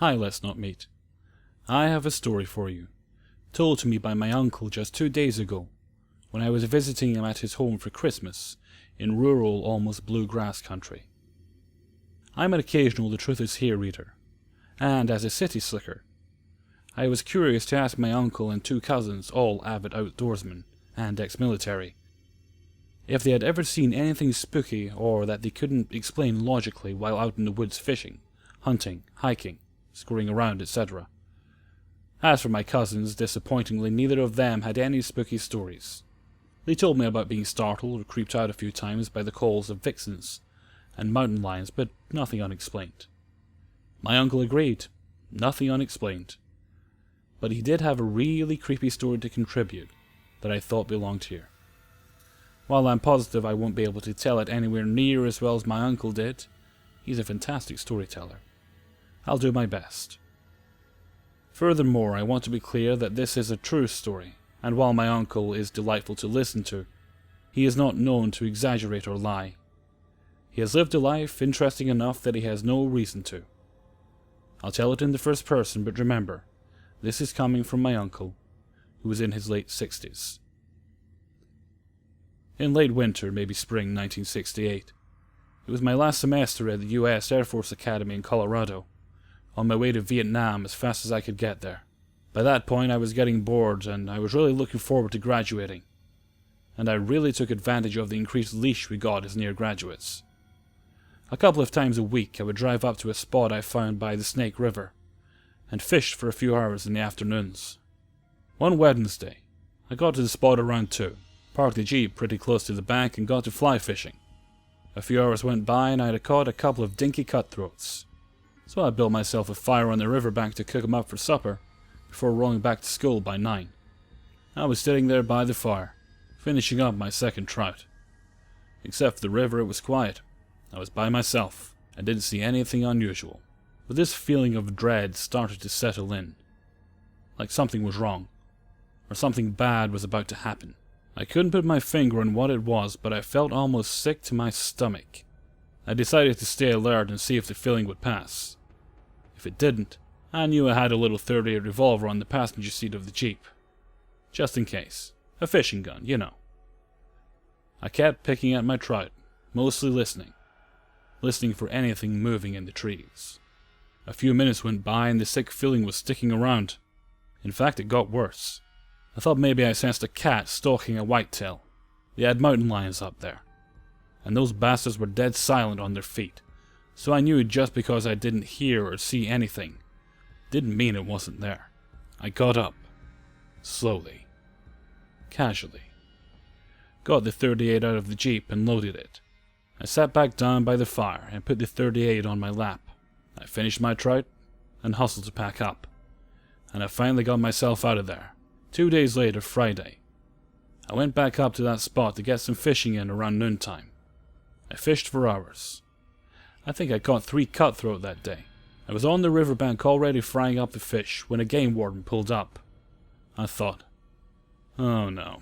Hi, let's not meet. I have a story for you, told to me by my uncle just 2 days ago, when I was visiting him at his home for Christmas, in rural, almost bluegrass country. I'm an occasional The Truth Is Here reader, and as a city slicker, I was curious to ask my uncle and 2 cousins, all avid outdoorsmen and ex-military, if they had ever seen anything spooky or that they couldn't explain logically while out in the woods fishing, hunting, hiking, screwing around, etc. As for my cousins, disappointingly, neither of them had any spooky stories. They told me about being startled or creeped out a few times by the calls of vixens and mountain lions, but nothing unexplained. My uncle agreed, nothing unexplained. But he did have a really creepy story to contribute that I thought belonged here. While I'm positive I won't be able to tell it anywhere near as well as my uncle did, he's a fantastic storyteller. I'll do my best. Furthermore, I want to be clear that this is a true story, and while my uncle is delightful to listen to, he is not known to exaggerate or lie. He has lived a life interesting enough that he has no reason to. I'll tell it in the first person, but remember, this is coming from my uncle, who was in his late 60s. In late winter, maybe spring 1968, it was my last semester at the U.S. Air Force Academy in Colorado, on my way to Vietnam as fast as I could get there. By that point I was getting bored and I was really looking forward to graduating, and I really took advantage of the increased leash we got as near graduates. A couple of times a week I would drive up to a spot I found by the Snake River, and fished for a few hours in the afternoons. One Wednesday, I got to the spot around 2, parked the Jeep pretty close to the bank and got to fly fishing. A few hours went by and I had caught a couple of dinky cutthroats. So I built myself a fire on the riverbank to cook them up for supper, before rolling back to school by 9. I was sitting there by the fire, finishing up my second trout. Except for the river, it was quiet. I was by myself. I didn't see anything unusual. But this feeling of dread started to settle in. Like something was wrong, or something bad was about to happen. I couldn't put my finger on what it was, but I felt almost sick to my stomach. I decided to stay alert and see if the feeling would pass. If it didn't, I knew I had a little .38 revolver on the passenger seat of the Jeep. Just in case. A fishing gun, you know. I kept picking at my trout, mostly listening. Listening for anything moving in the trees. A few minutes went by and the sick feeling was sticking around. In fact, it got worse. I thought maybe I sensed a cat stalking a whitetail. They had mountain lions up there, and those bastards were dead silent on their feet, so I knew just because I didn't hear or see anything didn't mean it wasn't there. I got up, slowly, casually, got the .38 out of the Jeep and loaded it. I sat back down by the fire and put the .38 on my lap. I finished my trout and hustled to pack up, and I finally got myself out of there. 2 days later, Friday, I went back up to that spot to get some fishing in around noontime. I fished for hours. I think I caught 3 cutthroat that day. I was on the riverbank already frying up the fish when a game warden pulled up. I thought, oh no,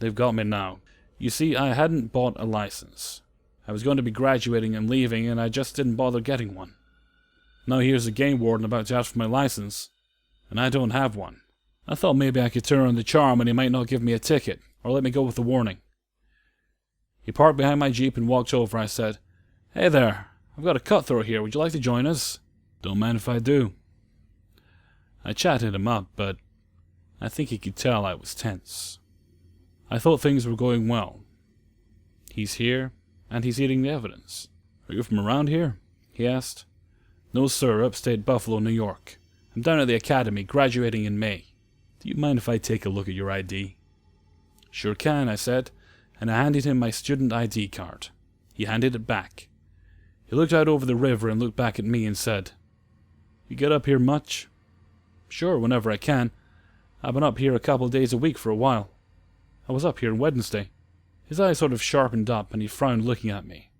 they've got me now. You see, I hadn't bought a license. I was going to be graduating and leaving, and I just didn't bother getting one. Now here's a game warden about to ask for my license, and I don't have one. I thought maybe I could turn on the charm and he might not give me a ticket, or let me go with a warning. He parked behind my Jeep and walked over. I said, "Hey there, I've got a cutthroat here. Would you like to join us?" "Don't mind if I do." I chatted him up, but I think he could tell I was tense. I thought things were going well. He's here, and he's eating the evidence. "Are you from around here?" he asked. "No, sir, upstate Buffalo, New York. I'm down at the academy, graduating in May. Do you mind if I take a look at your ID?" "Sure can," I said, and I handed him my student ID card. He handed it back. He looked out over the river and looked back at me and said, "You get up here much?" "Sure, whenever I can. I've been up here a couple of days a week for a while. I was up here on Wednesday." His eyes sort of sharpened up and he frowned looking at me.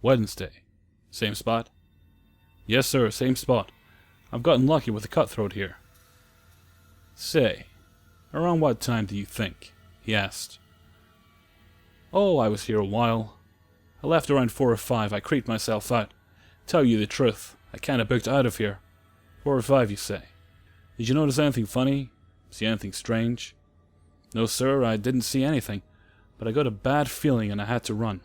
"Wednesday? Same spot?" "Yes, sir, same spot. I've gotten lucky with a cutthroat here." "Say, around what time do you think?" he asked. "Oh, I was here a while. I left around 4 or 5. I creeped myself out. Tell you the truth, I kinda booked out of here. 4 or 5, you say. Did you notice anything funny? See anything strange? No, sir, I didn't see anything, but I got a bad feeling and I had to run.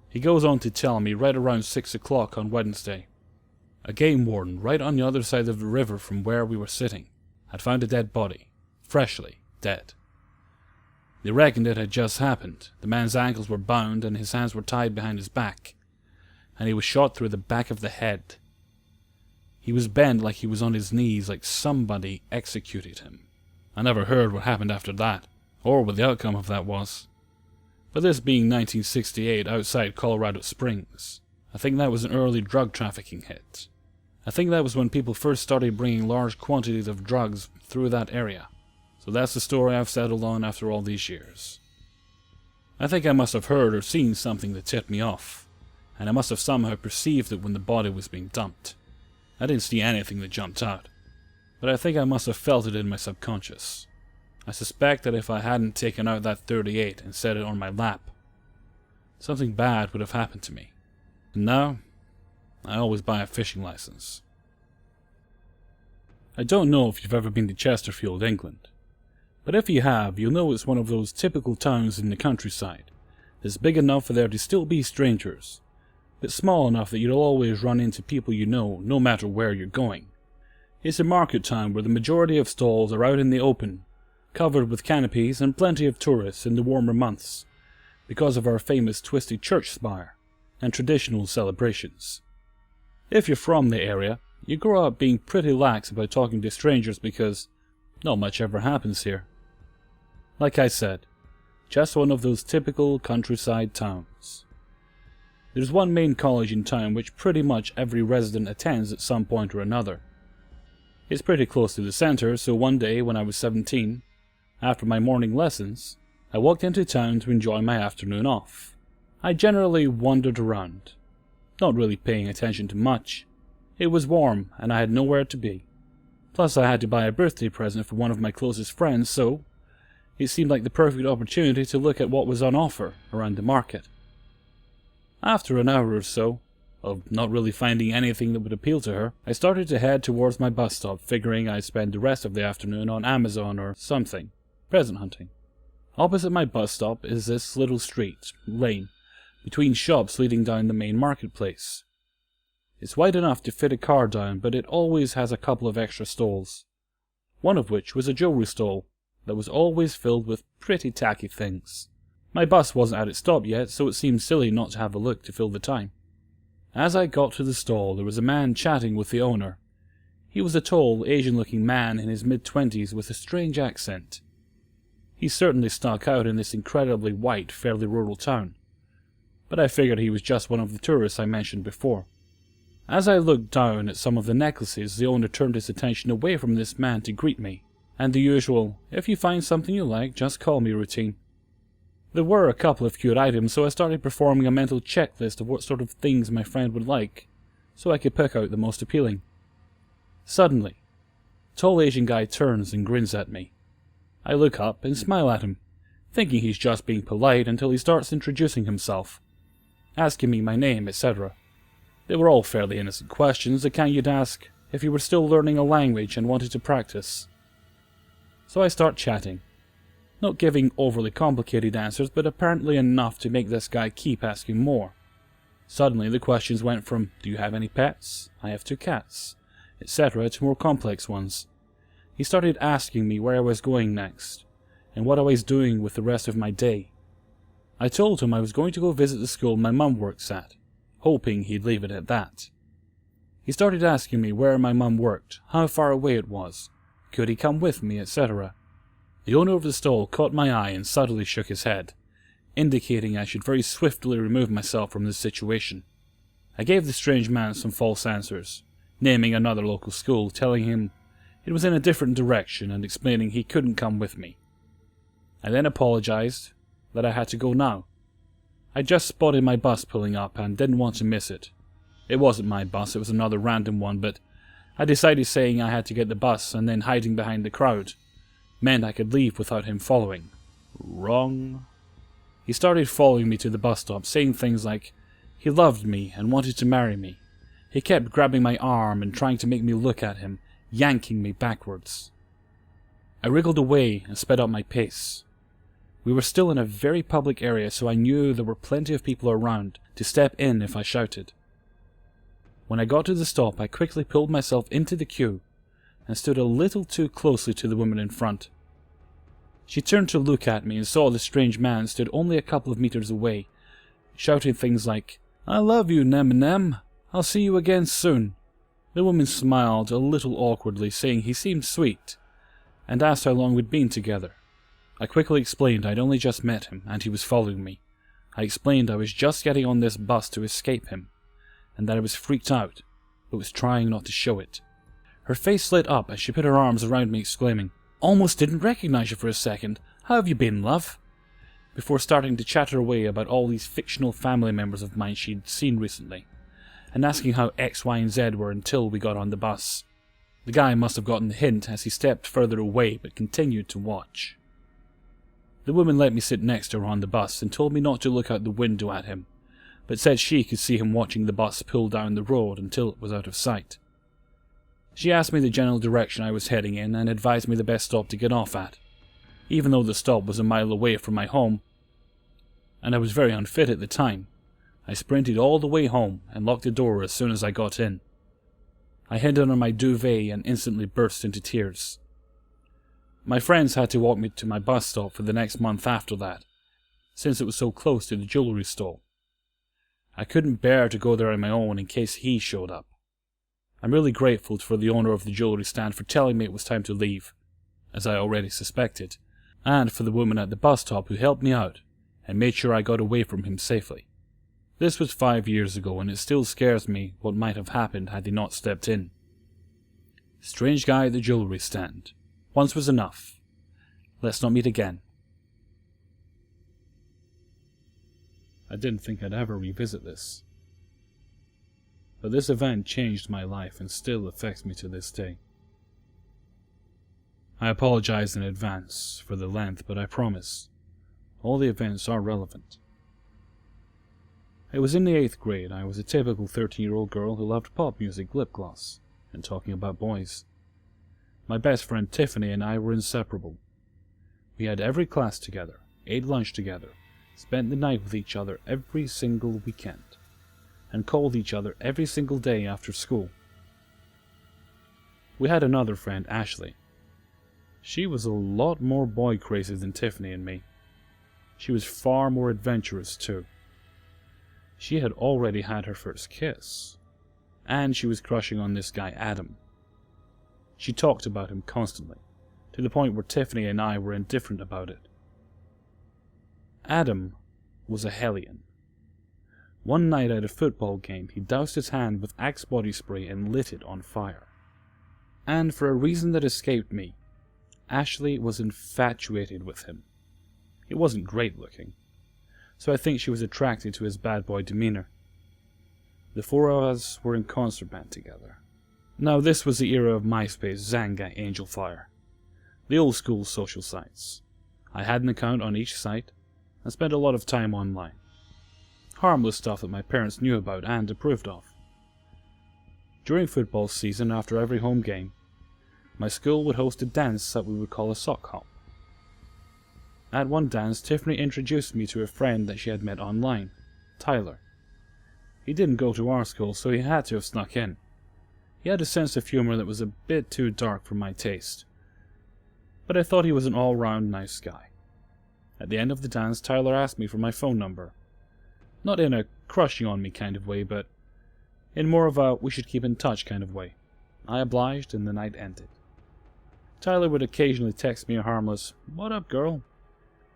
He goes on to tell me right around 6 o'clock on Wednesday, a game warden right on the other side of the river from where we were sitting had found a dead body, freshly dead. They reckoned it had just happened. The man's ankles were bound and his hands were tied behind his back, and he was shot through the back of the head. He was bent like he was on his knees, like somebody executed him. I never heard what happened after that, or what the outcome of that was. But this being 1968 outside Colorado Springs, I think that was an early drug trafficking hit. I think that was when people first started bringing large quantities of drugs through that area. So that's the story I've settled on after all these years. I think I must have heard or seen something that tipped me off, and I must have somehow perceived it when the body was being dumped. I didn't see anything that jumped out, but I think I must have felt it in my subconscious. I suspect that if I hadn't taken out that .38 and set it on my lap, something bad would have happened to me. And now, I always buy a fishing license. I don't know if you've ever been to Chesterfield, England, but if you have, you'll know it's one of those typical towns in the countryside that's big enough for there to still be strangers, but small enough that you'll always run into people you know, no matter where you're going. It's a market town where the majority of stalls are out in the open, covered with canopies and plenty of tourists in the warmer months, because of our famous twisted church spire and traditional celebrations. If you're from the area, you grow up being pretty lax about talking to strangers because not much ever happens here. Like I said, just one of those typical countryside towns. There's one main college in town which pretty much every resident attends at some point or another. It's pretty close to the centre, so one day when I was 17, after my morning lessons, I walked into town to enjoy my afternoon off. I generally wandered around, not really paying attention to much. It was warm and I had nowhere to be. Plus I had to buy a birthday present for one of my closest friends, so it seemed like the perfect opportunity to look at what was on offer around the market. After an hour or so, of not really finding anything that would appeal to her, I started to head towards my bus stop, figuring I'd spend the rest of the afternoon on Amazon or something, present hunting. Opposite my bus stop is this little street, lane, between shops leading down the main marketplace. It's wide enough to fit a car down, but it always has a couple of extra stalls, one of which was a jewelry stall that was always filled with pretty tacky things. My bus wasn't at its stop yet, so it seemed silly not to have a look to fill the time. As I got to the stall, there was a man chatting with the owner. He was a tall, Asian-looking man in his mid-20s with a strange accent. He certainly stuck out in this incredibly white, fairly rural town, but I figured he was just one of the tourists I mentioned before. As I looked down at some of the necklaces, the owner turned his attention away from this man to greet me, and the usual, "If you find something you like, just call me" routine. There were a couple of cute items, so I started performing a mental checklist of what sort of things my friend would like, so I could pick out the most appealing. Suddenly, a tall Asian guy turns and grins at me. I look up and smile at him, thinking he's just being polite until he starts introducing himself, asking me my name, etc. They were all fairly innocent questions, the kind you'd ask if you were still learning a language and wanted to practice. So I start chatting, not giving overly complicated answers, but apparently enough to make this guy keep asking more. Suddenly the questions went from, "Do you have any pets? I have 2 cats," etc. to more complex ones. He started asking me where I was going next, and what I was doing with the rest of my day. I told him I was going to go visit the school my mum works at, hoping he'd leave it at that. He started asking me where my mum worked, how far away it was, could he come with me, etc. The owner of the stall caught my eye and subtly shook his head, indicating I should very swiftly remove myself from this situation. I gave the strange man some false answers, naming another local school, telling him it was in a different direction and explaining he couldn't come with me. I then apologized that I had to go now. I just spotted my bus pulling up and didn't want to miss it. It wasn't my bus, it was another random one, but I decided saying I had to get the bus and then hiding behind the crowd meant I could leave without him following. Wrong. He started following me to the bus stop, saying things like he loved me and wanted to marry me, He kept grabbing my arm and trying to make me look at him, yanking me backwards. I wriggled away and sped up my pace. We were still in a very public area, so I knew there were plenty of people around to step in if I shouted. When I got to the stop, I quickly pulled myself into the queue and stood a little too closely to the woman in front. She turned to look at me and saw the strange man stood only a couple of meters away, shouting things like, "I love you, Nem. I'll see you again soon." The woman smiled a little awkwardly, saying he seemed sweet, and asked how long we'd been together. I quickly explained I'd only just met him, and he was following me. I explained I was just getting on this bus to escape him, and that I was freaked out, but was trying not to show it. Her face lit up as she put her arms around me, exclaiming, "Almost didn't recognize you for a second. How have you been, love?" Before starting to chatter away about all these fictional family members of mine she'd seen recently, and asking how X, Y, and Z were until we got on the bus. The guy must have gotten the hint as he stepped further away but continued to watch. The woman let me sit next to her on the bus and told me not to look out the window at him, but said she could see him watching the bus pull down the road until it was out of sight. She asked me the general direction I was heading in and advised me the best stop to get off at, even though the stop was a mile away from my home, and I was very unfit at the time. I sprinted all the way home and locked the door as soon as I got in. I hid under my duvet and instantly burst into tears. My friends had to walk me to my bus stop for the next month after that, since it was so close to the jewellery store. I couldn't bear to go there on my own in case he showed up. I'm really grateful for the owner of the jewellery stand for telling me it was time to leave, as I already suspected, and for the woman at the bus stop who helped me out and made sure I got away from him safely. This was 5 years ago, and it still scares me what might have happened had he not stepped in. Strange guy at the jewellery stand. Once was enough. Let's not meet again. I didn't think I'd ever revisit this, but this event changed my life and still affects me to this day. I apologize in advance for the length, but I promise all the events are relevant. It was in the 8th grade. I was a typical 13-year-old girl who loved pop music, lip gloss, and talking about boys. My best friend Tiffany and I were inseparable. We had every class together, ate lunch together, spent the night with each other every single weekend, and called each other every single day after school. We had another friend, Ashley. She was a lot more boy crazy than Tiffany and me. She was far more adventurous too. She had already had her first kiss, and she was crushing on this guy Adam. She talked about him constantly, to the point where Tiffany and I were indifferent about it. Adam was a hellion. One night at a football game, he doused his hand with Axe body spray and lit it on fire. And for a reason that escaped me, Ashley was infatuated with him. He wasn't great looking, so I think she was attracted to his bad boy demeanor. The four of us were in concert band together. Now this was the era of MySpace, Zanga, Angelfire, the old school social sites. I had an account on each site and spent a lot of time online. Harmless stuff that my parents knew about and approved of. During football season, after every home game, my school would host a dance that we would call a sock hop. At one dance, Tiffany introduced me to a friend that she had met online, Tyler. He didn't go to our school, so he had to have snuck in. He had a sense of humor that was a bit too dark for my taste, but I thought he was an all-round nice guy. At the end of the dance, Tyler asked me for my phone number. Not in a crushing on me kind of way, but in more of a we should keep in touch kind of way. I obliged, and the night ended. Tyler would occasionally text me a harmless, "What up, girl?"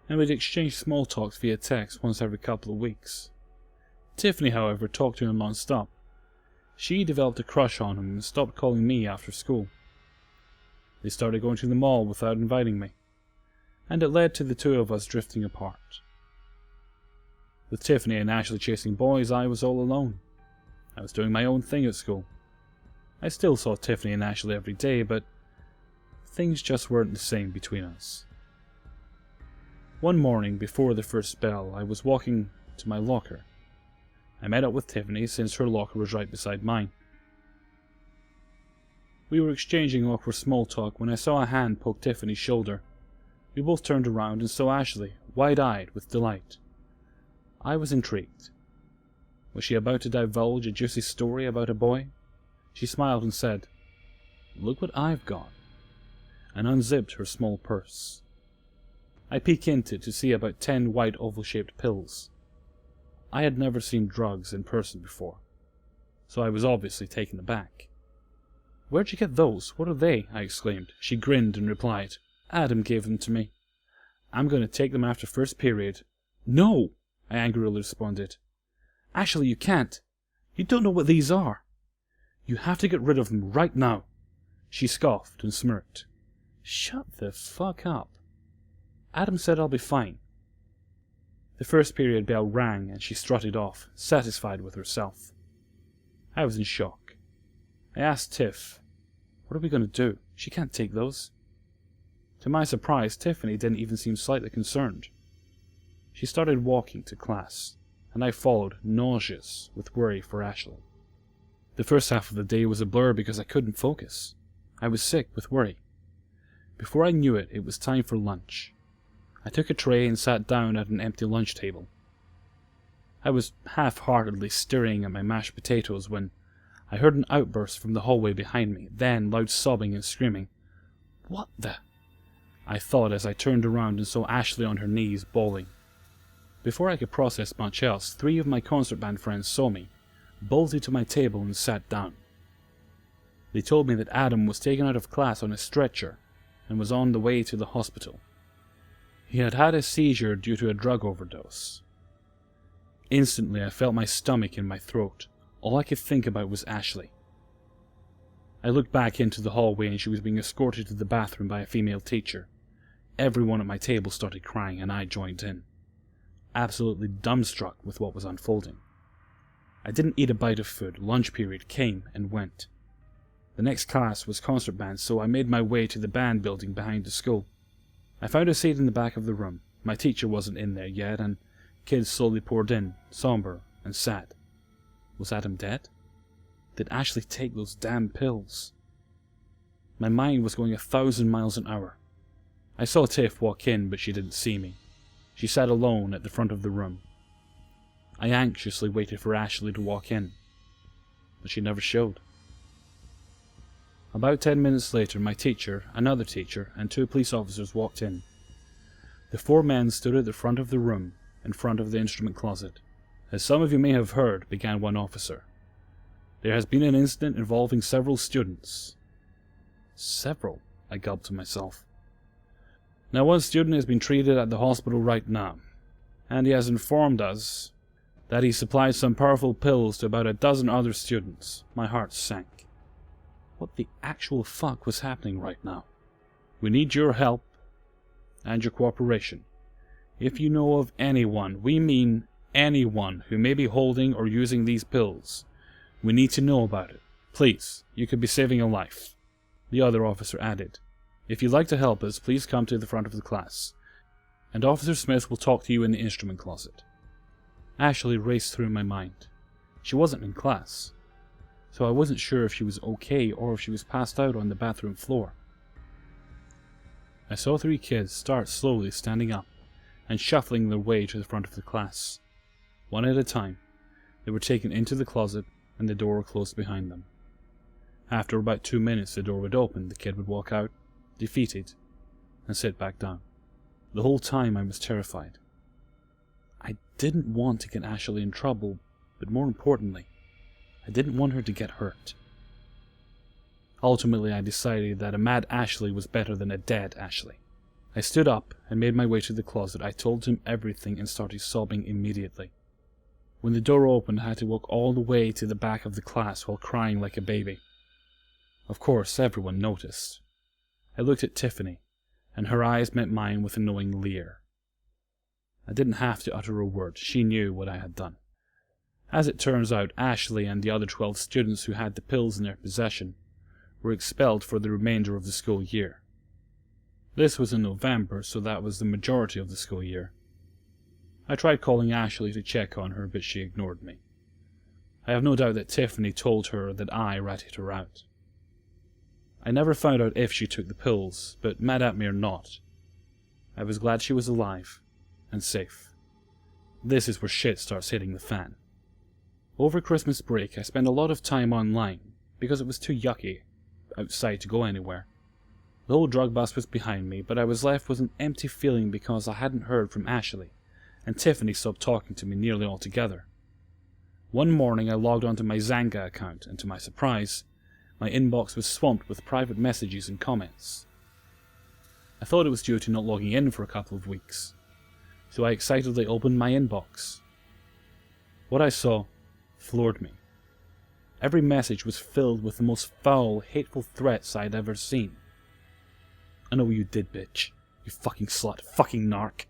and we'd exchange small talks via text once every couple of weeks. Tiffany, however, talked to him non-stop. She developed a crush on him and stopped calling me after school. They started going to the mall without inviting me, and it led to the two of us drifting apart. With Tiffany and Ashley chasing boys, I was all alone. I was doing my own thing at school. I still saw Tiffany and Ashley every day, but things just weren't the same between us. One morning, before the first bell, I was walking to my locker. I met up with Tiffany since her locker was right beside mine. We were exchanging awkward small talk when I saw a hand poke Tiffany's shoulder. We both turned around and saw Ashley, wide-eyed with delight. I was intrigued. Was she about to divulge a juicy story about a boy? She smiled and said, "Look what I've got," and unzipped her small purse. I peeked into it to see about 10 white oval-shaped pills. I had never seen drugs in person before, so I was obviously taken aback. "Where'd you get those? What are they?" I exclaimed. She grinned and replied, "Adam gave them to me. I'm going to take them after first period." "No!" I angrily responded. "Ashley, you can't. You don't know what these are. You have to get rid of them right now." She scoffed and smirked. "Shut the fuck up. Adam said I'll be fine." The first period bell rang and she strutted off, satisfied with herself. I was in shock. I asked Tiff, "What are we going to do? She can't take those." To my surprise, Tiffany didn't even seem slightly concerned. She started walking to class, and I followed, nauseous with worry for Ashley. The first half of the day was a blur because I couldn't focus. I was sick with worry. Before I knew it, it was time for lunch. I took a tray and sat down at an empty lunch table. I was half-heartedly stirring at my mashed potatoes when I heard an outburst from the hallway behind me, then loud sobbing and screaming. "What the?" I thought as I turned around and saw Ashley on her knees, bawling. Before I could process much else, 3 of my concert band friends saw me, bolted to my table and sat down. They told me that Adam was taken out of class on a stretcher and was on the way to the hospital. He had had a seizure due to a drug overdose. Instantly I felt my stomach in my throat. All I could think about was Ashley. I looked back into the hallway and she was being escorted to the bathroom by a female teacher. Everyone at my table started crying and I joined in, absolutely dumbstruck with what was unfolding. I didn't eat a bite of food. Lunch period came and went. The next class was concert band, so I made my way to the band building behind the school. I found a seat in the back of the room. My teacher wasn't in there yet, and kids slowly poured in, somber and sad. Was Adam dead? Did Ashley take those damn pills? My mind was going 1,000 miles an hour. I saw Tiff walk in, but she didn't see me. She sat alone at the front of the room. I anxiously waited for Ashley to walk in, but she never showed. About 10 minutes later, my teacher, another teacher, and 2 police officers walked in. The 4 men stood at the front of the room, in front of the instrument closet. "As some of you may have heard," began one officer, "there has been an incident involving several students." "Several?" I gulped to myself. "Now, one student has been treated at the hospital right now, and he has informed us that he supplied some powerful pills to about a dozen other students." My heart sank. What the actual fuck was happening right now? "We need your help and your cooperation. If you know of anyone, we mean anyone, who may be holding or using these pills, we need to know about it. Please, you could be saving a life." The other officer added, "If you'd like to help us, please come to the front of the class, and Officer Smith will talk to you in the instrument closet." Ashley raced through my mind. She wasn't in class, so I wasn't sure if she was okay or if she was passed out on the bathroom floor. I saw 3 kids start slowly standing up and shuffling their way to the front of the class. One at a time, they were taken into the closet and the door closed behind them. After about 2 minutes, the door would open, the kid would walk out, defeated, and sit back down. The whole time I was terrified. I didn't want to get Ashley in trouble, but more importantly, I didn't want her to get hurt. Ultimately, I decided that a mad Ashley was better than a dead Ashley. I stood up and made my way to the closet. I told him everything and started sobbing immediately. When the door opened, I had to walk all the way to the back of the class while crying like a baby. Of course, everyone noticed. I looked at Tiffany, and her eyes met mine with a knowing leer. I didn't have to utter a word. She knew what I had done. As it turns out, Ashley and the other 12 students who had the pills in their possession were expelled for the remainder of the school year. This was in November, so that was the majority of the school year. I tried calling Ashley to check on her, but she ignored me. I have no doubt that Tiffany told her that I ratted her out. I never found out if she took the pills, but mad at me or not, I was glad she was alive and safe. This is where shit starts hitting the fan. Over Christmas break, I spent a lot of time online because it was too yucky outside to go anywhere. The whole drug bust was behind me, but I was left with an empty feeling because I hadn't heard from Ashley, and Tiffany stopped talking to me nearly altogether. One morning I logged onto my Xanga account, and to my surprise, my inbox was swamped with private messages and comments. I thought it was due to not logging in for a couple of weeks, so I excitedly opened my inbox. What I saw floored me. Every message was filled with the most foul, hateful threats I'd ever seen. I know what you did, bitch. You fucking slut. Fucking narc.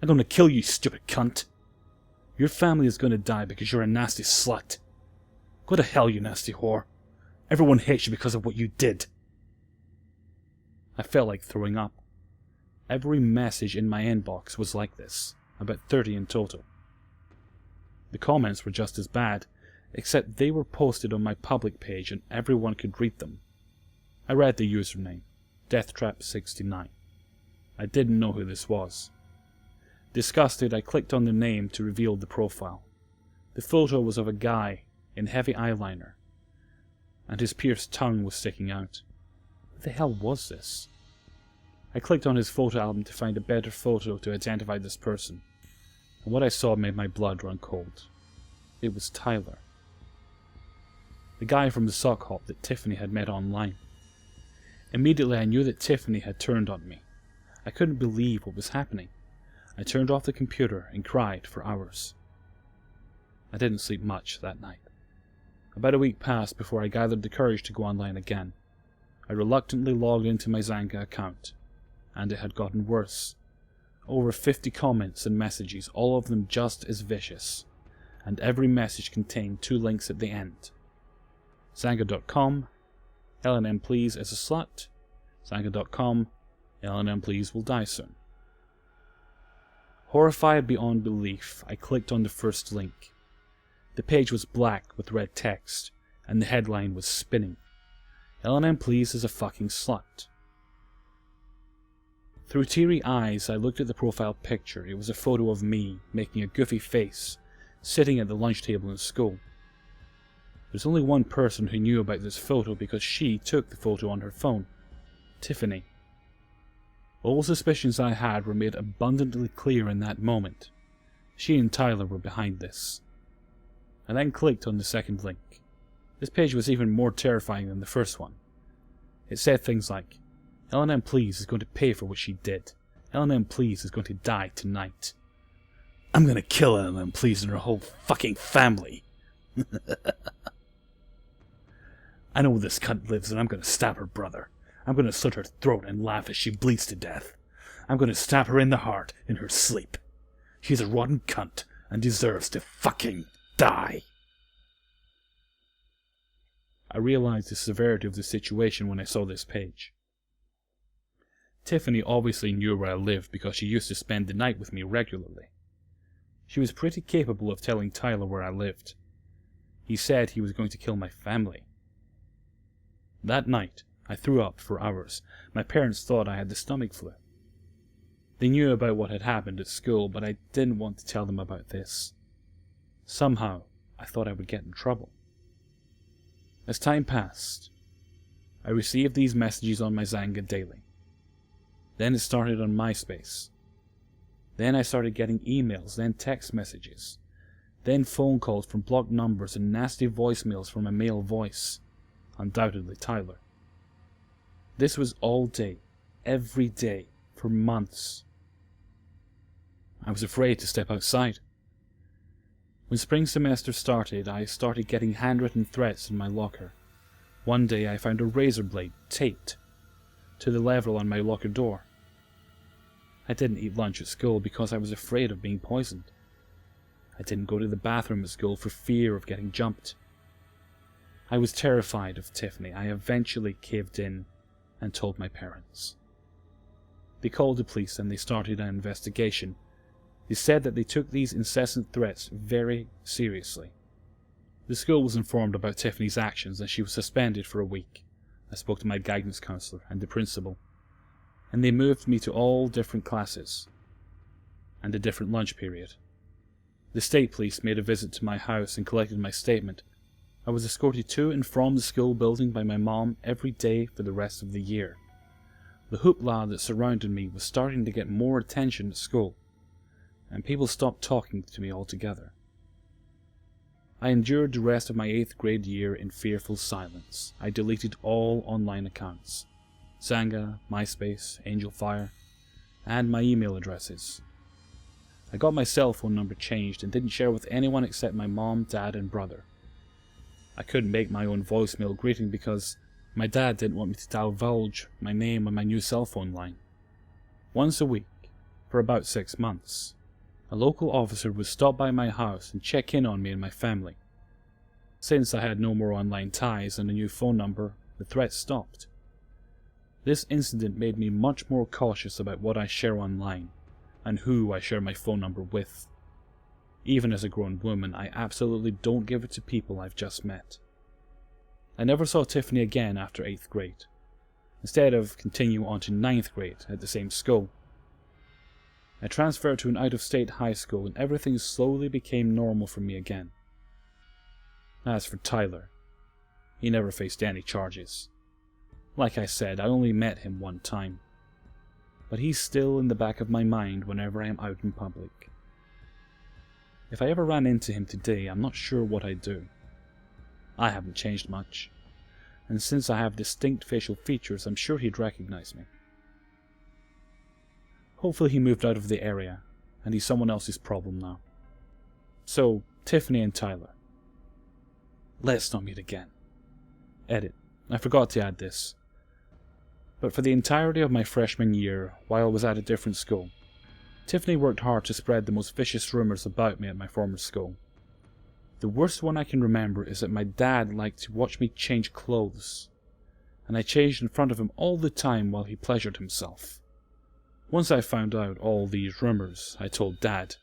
I'm gonna kill you, stupid cunt. Your family is gonna die because you're a nasty slut. Go to hell, you nasty whore. Everyone hates you because of what you did. I felt like throwing up. Every message in my inbox was like this, about 30 in total. The comments were just as bad, except they were posted on my public page and everyone could read them. I read the username, DeathTrap69. I didn't know who this was. Disgusted, I clicked on the name to reveal the profile. The photo was of a guy in heavy eyeliner, and his pierced tongue was sticking out. What the hell was this? I clicked on his photo album to find a better photo to identify this person, and what I saw made my blood run cold. It was Tyler. The guy from the sock hop that Tiffany had met online. Immediately I knew that Tiffany had turned on me. I couldn't believe what was happening. I turned off the computer and cried for hours. I didn't sleep much that night. About a week passed before I gathered the courage to go online again. I reluctantly logged into my Xanga account, and it had gotten worse. Over 50 comments and messages, all of them just as vicious, and every message contained 2 links at the end. Xanga.com, LNM please is a slut. Xanga.com, LNM please will die soon. Horrified beyond belief, I clicked on the first link. The page was black with red text, and the headline was spinning. LNM please is a fucking slut. Through teary eyes, I looked at the profile picture. It was a photo of me, making a goofy face, sitting at the lunch table in school. There's only one person who knew about this photo because she took the photo on her phone. Tiffany. All suspicions I had were made abundantly clear in that moment. She and Tyler were behind this. I then clicked on the second link. This page was even more terrifying than the first one. It said things like, LNM please is going to pay for what she did. LNM please is going to die tonight. I'm gonna kill LNM please and her whole fucking family. I know where this cunt lives and I'm gonna stab her brother. I'm gonna slit her throat and laugh as she bleeds to death. I'm gonna stab her in the heart in her sleep. She's a rotten cunt and deserves to fucking die. I realized the severity of the situation when I saw this page. Tiffany obviously knew where I lived because she used to spend the night with me regularly. She was pretty capable of telling Tyler where I lived. He said he was going to kill my family. That night, I threw up for hours. My parents thought I had the stomach flu. They knew about what had happened at school, but I didn't want to tell them about this. Somehow, I thought I would get in trouble. As time passed, I received these messages on my Xanga daily. Then it started on MySpace. Then I started getting emails, then text messages. Then phone calls from blocked numbers and nasty voicemails from a male voice. Undoubtedly Tyler. This was all day, every day, for months. I was afraid to step outside. When spring semester started, I started getting handwritten threats in my locker. One day I found a razor blade taped to the level on my locker door. I didn't eat lunch at school because I was afraid of being poisoned. I didn't go to the bathroom at school for fear of getting jumped. I was terrified of Tiffany. I eventually caved in and told my parents. They called the police and they started an investigation. They said that they took these incessant threats very seriously. The school was informed about Tiffany's actions and she was suspended for a week. I spoke to my guidance counsellor and the principal, and they moved me to all different classes and a different lunch period. The state police made a visit to my house and collected my statement. I was escorted to and from the school building by my mom every day for the rest of the year. The hoopla that surrounded me was starting to get more attention at school, and people stopped talking to me altogether. I endured the rest of my 8th grade year in fearful silence. I deleted all online accounts, Xanga, MySpace, AngelFire, and my email addresses. I got my cell phone number changed and didn't share with anyone except my mom, dad, and brother. I couldn't make my own voicemail greeting because my dad didn't want me to divulge my name on my new cell phone line. Once a week, for about 6 months, a local officer would stop by my house and check in on me and my family. Since I had no more online ties and a new phone number, the threats stopped. This incident made me much more cautious about what I share online and who I share my phone number with. Even as a grown woman, I absolutely don't give it to people I've just met. I never saw Tiffany again after 8th grade, instead of continuing on to 9th grade at the same school. I transferred to an out-of-state high school and everything slowly became normal for me again. As for Tyler, he never faced any charges. Like I said, I only met him one time, but he's still in the back of my mind whenever I am out in public. If I ever ran into him today, I'm not sure what I'd do. I haven't changed much, and since I have distinct facial features, I'm sure he'd recognize me. Hopefully he moved out of the area, and he's someone else's problem now. So, Tiffany and Tyler, let's not meet again. Edit. I forgot to add this. But for the entirety of my freshman year, while I was at a different school, Tiffany worked hard to spread the most vicious rumours about me at my former school. The worst one I can remember is that my dad liked to watch me change clothes, and I changed in front of him all the time while he pleasured himself. Once I found out all these rumours, I told Dad.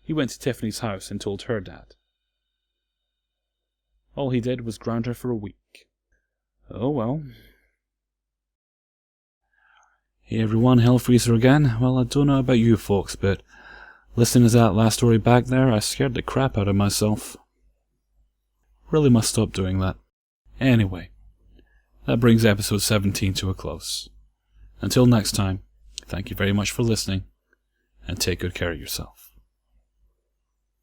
He went to Tiffany's house and told her dad. All he did was ground her for a week. Oh well. Hey everyone, Hellfreezer again. Well, I don't know about you folks, but listening to that last story back there, I scared the crap out of myself. Really must stop doing that. Anyway, that brings episode 17 to a close. Until next time, thank you very much for listening, and take good care of yourself.